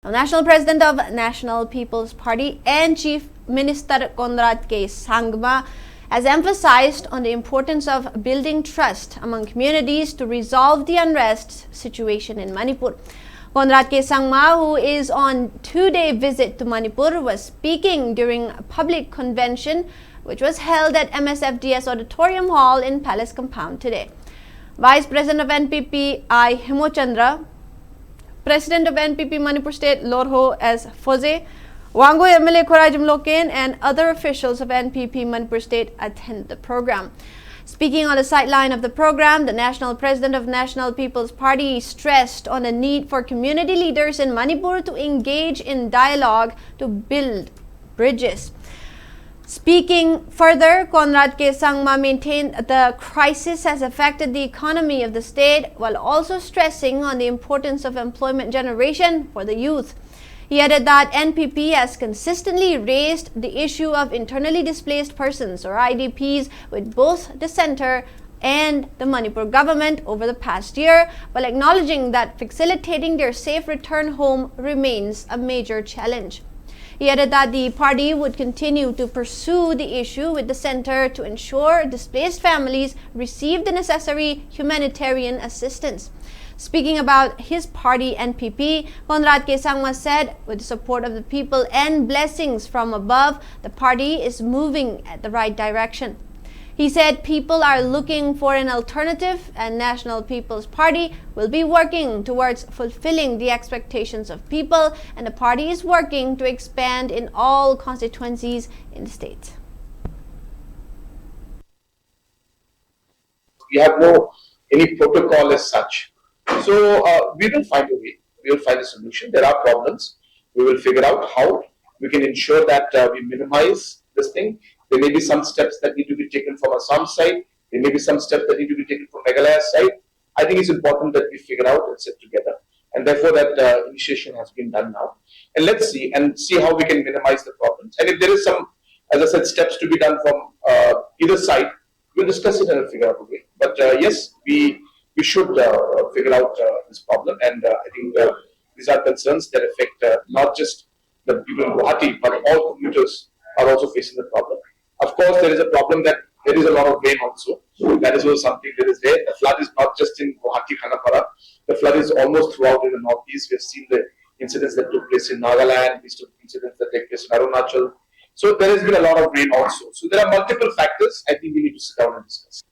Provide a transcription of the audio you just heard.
National President of National People's Party and Chief Minister Conrad Sangma has emphasized on the importance of building trust among communities to resolve the unrest situation in Manipur. Conrad Sangma, who is on two-day visit to Manipur, was speaking during a public convention which was held at MSFDS Auditorium Hall in Palace Compound today. Vice President of NPP I. Himochandra, President of NPP Manipur State Lorho S. Foze, Wango MLA Khorajim Loken and other officials of NPP Manipur State attend the program. Speaking on the sideline of the program, the National President of National People's Party stressed on the need for community leaders in Manipur to engage in dialogue to build bridges. Speaking further, Conrad Sangma maintained the crisis has affected the economy of the state while also stressing on the importance of employment generation for the youth. He added that NPP has consistently raised the issue of internally displaced persons or IDPs with both the center and the Manipur government over the past year, while acknowledging that facilitating their safe return home remains a major challenge. He added that the party would continue to pursue the issue with the center to ensure displaced families receive the necessary humanitarian assistance. Speaking about his party NPP, Conrad Sangma said, with the support of the people and blessings from above, the party is moving at the right direction. He said people are looking for an alternative and National People's Party will be working towards fulfilling the expectations of people, and the party is working to expand in all constituencies in the state. We have no any protocol as such. So we will find a way. We will find a solution. There are problems. We will figure out how we can ensure that we minimize this thing. There may be some steps that need to be taken from Assam side. There may be some steps that need to be taken from Meghalaya's side. I think it's important that we figure out and sit together. And therefore, that initiation has been done now. And let's see how we can minimize the problems. And if there is some, as I said, steps to be done from either side, we'll discuss it and figure out a way. But yes, we should figure out this problem. And I think these are concerns that affect not just the people in Guwahati, but all commuters are also facing the problem. Of course, there is a problem that there is a lot of rain also. That is also something that is there. The flood is not just in Guwahati, Khanapara. The flood is almost throughout in the northeast. We have seen the incidents that took place in Nagaland, incidents that take place in Arunachal. So there has been a lot of rain also. So there are multiple factors I think we need to sit down and discuss.